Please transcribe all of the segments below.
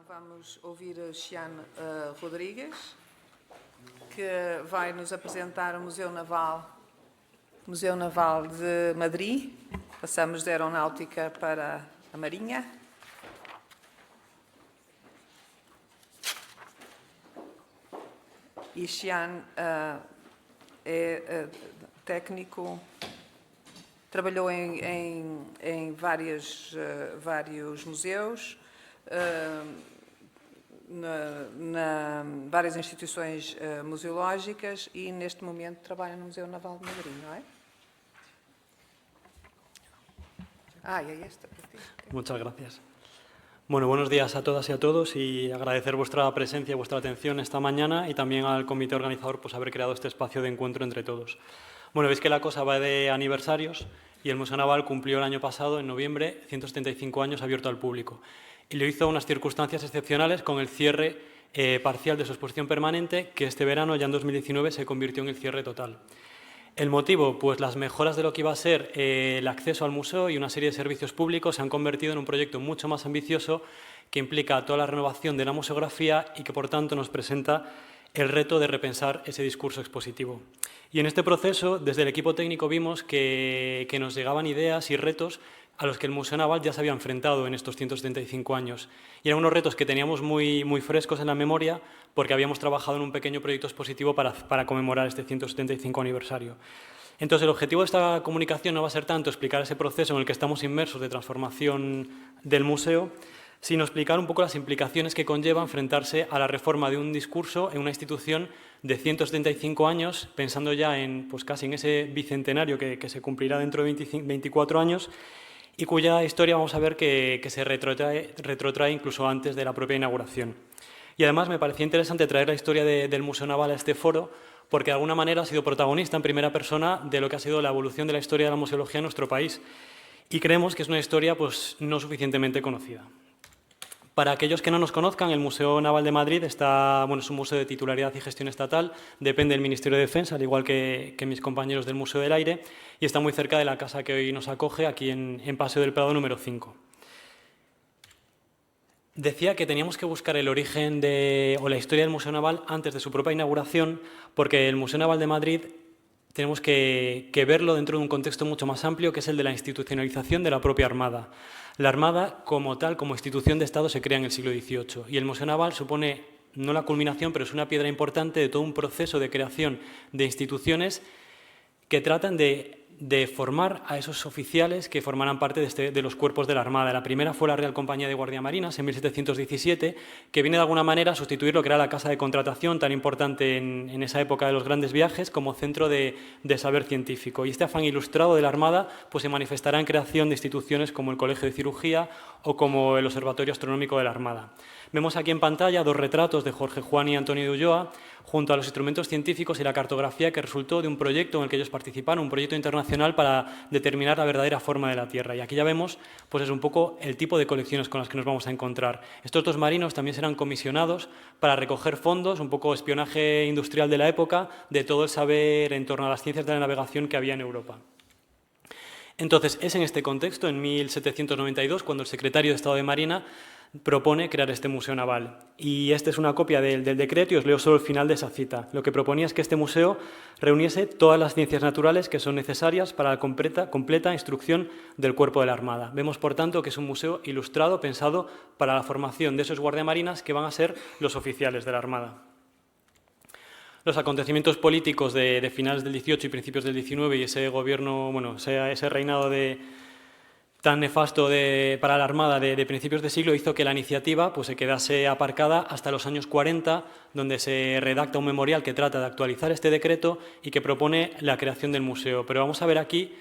Vamos ouvir Xian Rodrigues, que vai nos apresentar o Museu Naval de Madrid. Passamos da aeronáutica para a Marinha. E Xian é técnico, trabalhou em vários museus, várias instituições museológicas e, neste momento, trabalha no Museu Naval de Madrid, não é? Muchas gracias. Bueno, buenos días a todas y a todos y agradecer vuestra presencia y vuestra atención esta mañana y también al comité organizador por haber creado este espacio de encuentro entre todos. Bueno, veis que la cosa va de aniversarios y el Museo Naval cumplió el año pasado, en noviembre, 175 años abierto al público. Y lo hizo en unas circunstancias excepcionales con el cierre parcial de su exposición permanente, que este verano, ya en 2019, se convirtió en el cierre total. El motivo, pues las mejoras de lo que iba a ser el acceso al museo y una serie de servicios públicos se han convertido en un proyecto mucho más ambicioso que implica toda la renovación de la museografía y que, por tanto, nos presenta el reto de repensar ese discurso expositivo. Y en este proceso, desde el equipo técnico vimos que nos llegaban ideas y retos a los que el Museo Naval ya se había enfrentado en estos 175 años. Y eran unos retos que teníamos muy frescos en la memoria porque habíamos trabajado en un pequeño proyecto expositivo para conmemorar este 175 aniversario. Entonces, el objetivo de esta comunicación no va a ser tanto explicar ese proceso en el que estamos inmersos de transformación del museo, sino explicar un poco las implicaciones que conlleva enfrentarse a la reforma de un discurso en una institución de 175 años, pensando ya en, pues casi en ese bicentenario que se cumplirá dentro de 24 años, y cuya historia vamos a ver que se retrotrae incluso antes de la propia inauguración. Y además me parecía interesante traer la historia del Museo Naval a este foro porque de alguna manera ha sido protagonista en primera persona de lo que ha sido la evolución de la historia de la museología en nuestro país y creemos que es una historia pues, no suficientemente conocida. Para aquellos que no nos conozcan, el Museo Naval de Madrid es un museo de titularidad y gestión estatal, depende del Ministerio de Defensa, al igual que mis compañeros del Museo del Aire, y está muy cerca de la casa que hoy nos acoge, aquí en Paseo del Prado número 5. Decía que teníamos que buscar el origen o la historia del Museo Naval antes de su propia inauguración, porque el Museo Naval de Madrid tenemos que verlo dentro de un contexto mucho más amplio, que es el de la institucionalización de la propia Armada. La Armada, como tal, como institución de Estado, se crea en el siglo XVIII y el Museo Naval supone, no la culminación, pero es una piedra importante de todo un proceso de creación de instituciones que tratan de formar a esos oficiales que formarán parte de los cuerpos de la Armada. La primera fue la Real Compañía de Guardia Marinas en 1717, que viene de alguna manera a sustituir lo que era la casa de contratación tan importante en esa época de los grandes viajes como centro de saber científico. Y este afán ilustrado de la Armada pues, se manifestará en creación de instituciones como el Colegio de Cirugía o como el Observatorio Astronómico de la Armada. Vemos aquí en pantalla dos retratos de Jorge Juan y Antonio de Ulloa junto a los instrumentos científicos y la cartografía que resultó de un proyecto en el que ellos participaron, un proyecto internacional para determinar la verdadera forma de la Tierra. Y aquí ya vemos pues es un poco el tipo de colecciones con las que nos vamos a encontrar. Estos dos marinos también serán comisionados para recoger fondos, un poco espionaje industrial de la época, de todo el saber en torno a las ciencias de la navegación que había en Europa. Entonces, es en este contexto, en 1792, cuando el secretario de Estado de Marina propone crear este Museo Naval. Y esta es una copia del decreto y os leo solo el final de esa cita. Lo que proponía es que este museo reuniese todas las ciencias naturales que son necesarias para la completa instrucción del cuerpo de la Armada. Vemos, por tanto, que es un museo ilustrado, pensado para la formación de esos guardiamarinas que van a ser los oficiales de la Armada. Los acontecimientos políticos de finales del XVIII y principios del XIX y ese gobierno, ese reinado tan nefasto para la Armada de principios de siglo hizo que la iniciativa pues, se quedase aparcada hasta los años 40, donde se redacta un memorial que trata de actualizar este decreto y que propone la creación del museo. Pero vamos a ver aquí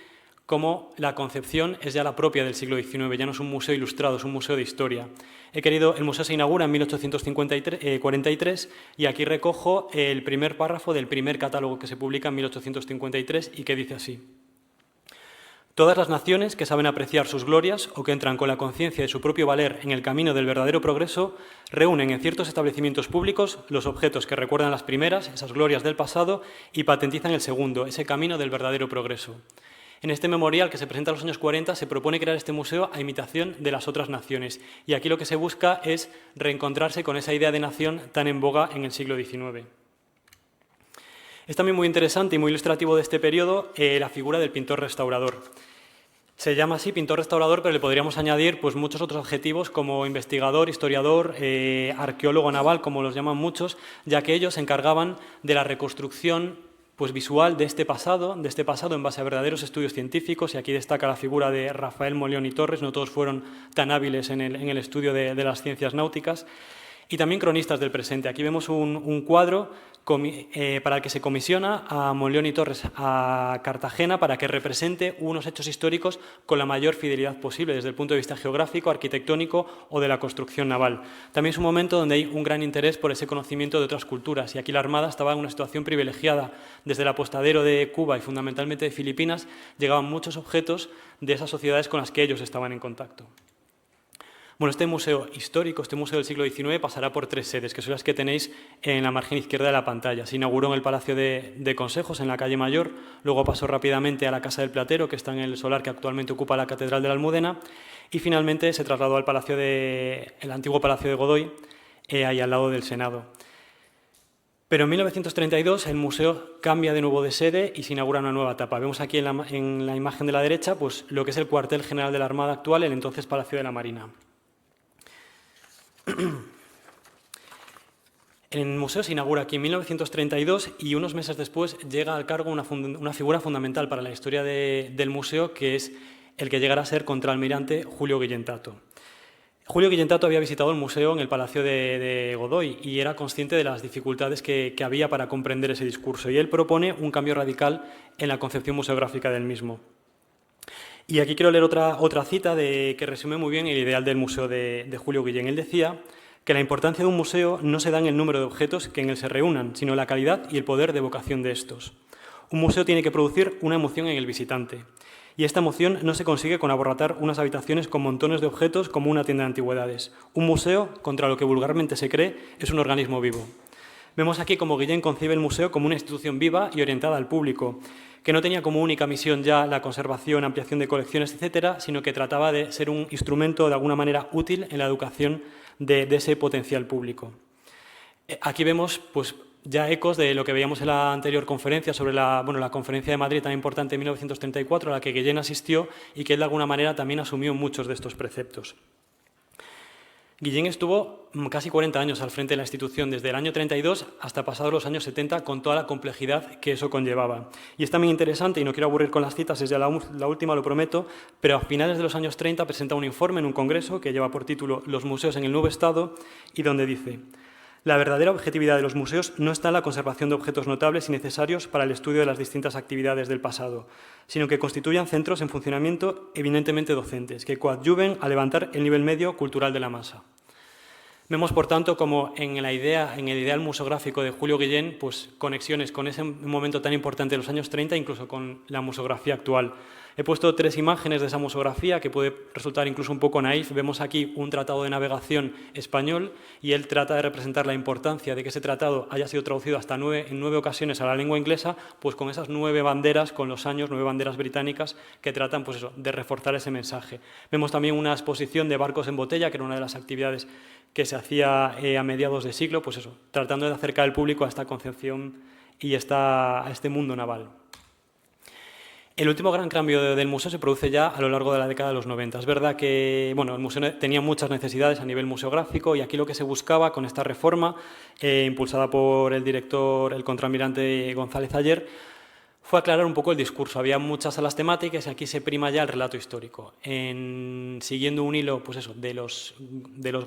cómo la concepción es ya la propia del siglo XIX, ya no es un museo ilustrado, es un museo de historia. El museo se inaugura en 1843 y aquí recojo el primer párrafo del primer catálogo que se publica en 1853 y que dice así. Todas las naciones que saben apreciar sus glorias o que entran con la conciencia de su propio valer en el camino del verdadero progreso, reúnen en ciertos establecimientos públicos los objetos que recuerdan las primeras, esas glorias del pasado, y patentizan el segundo, ese camino del verdadero progreso. En este memorial, que se presenta en los años 40, se propone crear este museo a imitación de las otras naciones. Y aquí lo que se busca es reencontrarse con esa idea de nación tan en boga en el siglo XIX. Es también muy interesante y muy ilustrativo de este periodo la figura del pintor restaurador. Se llama así pintor restaurador, pero le podríamos añadir pues, muchos otros adjetivos como investigador, historiador, arqueólogo naval, como los llaman muchos, ya que ellos se encargaban de la reconstrucción pues, visual de este pasado en base a verdaderos estudios científicos, y aquí destaca la figura de Rafael Molión y Torres, no todos fueron tan hábiles en el estudio de las ciencias náuticas, y también cronistas del presente. Aquí vemos un cuadro para el que se comisiona a Molión y Torres a Cartagena para que represente unos hechos históricos con la mayor fidelidad posible desde el punto de vista geográfico, arquitectónico o de la construcción naval. También es un momento donde hay un gran interés por ese conocimiento de otras culturas, y aquí la Armada estaba en una situación privilegiada. Desde el apostadero de Cuba y fundamentalmente de Filipinas llegaban muchos objetos de esas sociedades con las que ellos estaban en contacto. Bueno, este museo histórico, este museo del siglo XIX, pasará por 3 sedes, que son las que tenéis en la margen izquierda de la pantalla. Se inauguró en el Palacio de Consejos, en la calle Mayor, luego pasó rápidamente a la Casa del Platero, que está en el solar que actualmente ocupa la Catedral de la Almudena, y finalmente se trasladó al el antiguo Palacio de Godoy, ahí al lado del Senado. Pero en 1932 el museo cambia de nuevo de sede y se inaugura una nueva etapa. Vemos aquí en la imagen de la derecha pues, lo que es el cuartel general de la Armada actual, el entonces Palacio de la Marina. El museo se inaugura aquí en 1932 y unos meses después llega al cargo una figura fundamental para la historia del museo, que es el que llegará a ser contraalmirante Julio Guillentato. Julio Guillentato había visitado el museo en el Palacio de Godoy y era consciente de las dificultades que había para comprender ese discurso, y él propone un cambio radical en la concepción museográfica del mismo. Y aquí quiero leer otra cita que resume muy bien el ideal del museo de Julio Guillén. Él decía que la importancia de un museo no se da en el número de objetos que en él se reúnan, sino en la calidad y el poder de evocación de estos. Un museo tiene que producir una emoción en el visitante, y esta emoción no se consigue con abarrotar unas habitaciones con montones de objetos como una tienda de antigüedades. Un museo, contra lo que vulgarmente se cree, es un organismo vivo. Vemos aquí cómo Guillén concibe el museo como una institución viva y orientada al público, que no tenía como única misión ya la conservación, ampliación de colecciones, etcétera, sino que trataba de ser un instrumento de alguna manera útil en la educación de ese potencial público. Aquí vemos pues, ya ecos de lo que veíamos en la anterior conferencia sobre la conferencia de Madrid tan importante en 1934, a la que Guillén asistió y que él de alguna manera también asumió muchos de estos preceptos. Guillén estuvo casi 40 años al frente de la institución, desde el año 32 hasta pasados los años 70, con toda la complejidad que eso conllevaba. Y es también interesante, y no quiero aburrir con las citas, es ya la última, lo prometo, pero a finales de los años 30 presenta un informe en un congreso que lleva por título Los museos en el nuevo Estado, y donde dice: la verdadera objetividad de los museos no está en la conservación de objetos notables y necesarios para el estudio de las distintas actividades del pasado, sino que constituyan centros en funcionamiento eminentemente docentes, que coadyuven a levantar el nivel medio cultural de la masa. Vemos, por tanto, como en el ideal museográfico de Julio Guillén, pues conexiones con ese momento tan importante de los años 30, incluso con la museografía actual. He puesto 3 imágenes de esa museografía que puede resultar incluso un poco naif. Vemos aquí un tratado de navegación español y él trata de representar la importancia de que ese tratado haya sido traducido hasta en 9 ocasiones a la lengua inglesa, pues con esas 9 banderas, con los años, 9 banderas británicas que tratan pues eso, de reforzar ese mensaje. Vemos también una exposición de barcos en botella, que era una de las actividades que se hacía a mediados de siglo, pues eso, tratando de acercar al público a esta concepción y a este mundo naval. El último gran cambio del museo se produce ya a lo largo de la década de los 90. Es verdad que el museo tenía muchas necesidades a nivel museográfico, y aquí lo que se buscaba con esta reforma, impulsada por el director, el contraalmirante González Ayer, fue aclarar un poco el discurso. Había muchas salas temáticas y aquí se prima ya el relato histórico. Siguiendo un hilo pues eso, de los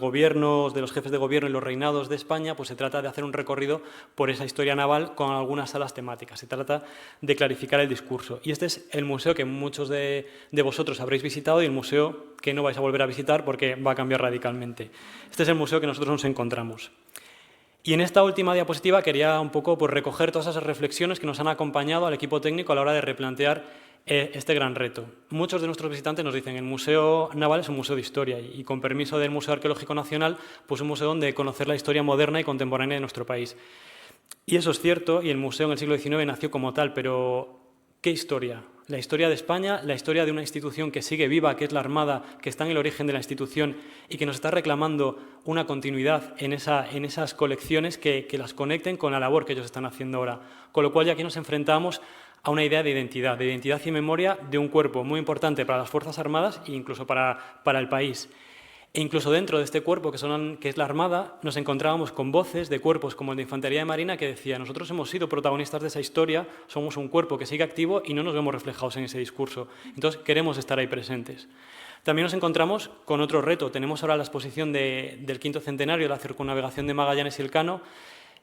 gobiernos, de los jefes de gobierno y los reinados de España, pues se trata de hacer un recorrido por esa historia naval con algunas salas temáticas. Se trata de clarificar el discurso. Y este es el museo que muchos de vosotros habréis visitado y el museo que no vais a volver a visitar porque va a cambiar radicalmente. Este es el museo que nosotros nos encontramos. Y en esta última diapositiva quería un poco pues, recoger todas esas reflexiones que nos han acompañado al equipo técnico a la hora de replantear este gran reto. Muchos de nuestros visitantes nos dicen que el Museo Naval es un museo de historia y con permiso del Museo Arqueológico Nacional, pues un museo donde conocer la historia moderna y contemporánea de nuestro país. Y eso es cierto, y el museo en el siglo XIX nació como tal, pero ¿qué historia La historia de España, la historia de una institución que sigue viva, que es la Armada, que está en el origen de la institución y que nos está reclamando una continuidad en esas colecciones que las conecten con la labor que ellos están haciendo ahora. Con lo cual ya aquí nos enfrentamos a una idea de identidad y memoria de un cuerpo muy importante para las Fuerzas Armadas e incluso para el país. E incluso dentro de este cuerpo, que es la Armada, nos encontrábamos con voces de cuerpos como el de Infantería de Marina que decía: nosotros hemos sido protagonistas de esa historia, somos un cuerpo que sigue activo y no nos vemos reflejados en ese discurso. Entonces queremos estar ahí presentes. También nos encontramos con otro reto. Tenemos ahora la exposición del 5º centenario de la circunnavegación de Magallanes y Elcano,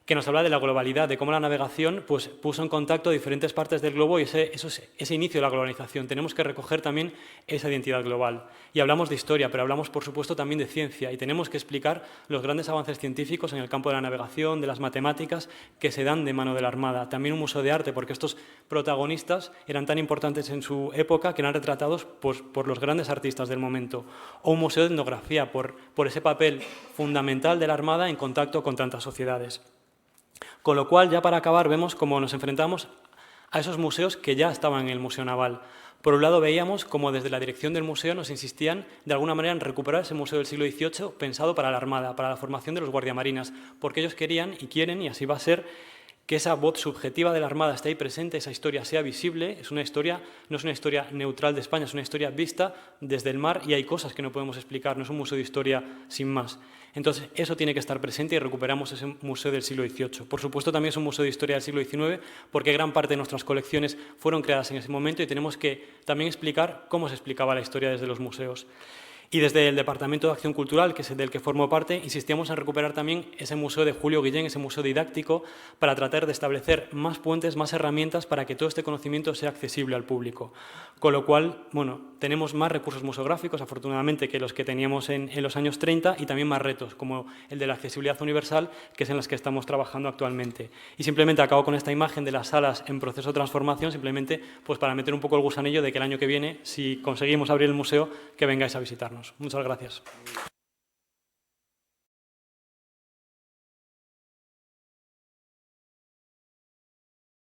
que nos habla de la globalidad, de cómo la navegación pues, puso en contacto diferentes partes del globo y ese inicio de la globalización. Tenemos que recoger también esa identidad global. Y hablamos de historia, pero hablamos, por supuesto, también de ciencia y tenemos que explicar los grandes avances científicos en el campo de la navegación, de las matemáticas, que se dan de mano de la Armada. También un museo de arte, porque estos protagonistas eran tan importantes en su época que eran retratados pues, por los grandes artistas del momento. O un museo de etnografía, por ese papel fundamental de la Armada en contacto con tantas sociedades. Con lo cual, ya para acabar, vemos cómo nos enfrentamos a esos museos que ya estaban en el Museo Naval. Por un lado, veíamos cómo desde la dirección del museo nos insistían de alguna manera en recuperar ese museo del siglo XVIII pensado para la Armada, para la formación de los guardiamarinas, porque ellos querían y quieren, y así va a ser, que esa voz subjetiva de la Armada esté ahí presente, esa historia sea visible. Es una historia, no es una historia neutral de España, es una historia vista desde el mar y hay cosas que no podemos explicar, no es un museo de historia sin más. Entonces, eso tiene que estar presente y recuperamos ese museo del siglo XVIII. Por supuesto, también es un museo de historia del siglo XIX, porque gran parte de nuestras colecciones fueron creadas en ese momento y tenemos que también explicar cómo se explicaba la historia desde los museos. Y desde el Departamento de Acción Cultural, que es el del que formo parte, insistíamos en recuperar también ese museo de Julio Guillén, ese museo didáctico, para tratar de establecer más puentes, más herramientas para que todo este conocimiento sea accesible al público. Con lo cual, bueno, tenemos más recursos museográficos, afortunadamente, que los que teníamos en los años 30 y también más retos, como el de la accesibilidad universal, que es en las que estamos trabajando actualmente. Y simplemente acabo con esta imagen de las salas en proceso de transformación, simplemente pues para meter un poco el gusanillo de que el año que viene, si conseguimos abrir el museo, que vengáis a visitarnos. Muchas gracias.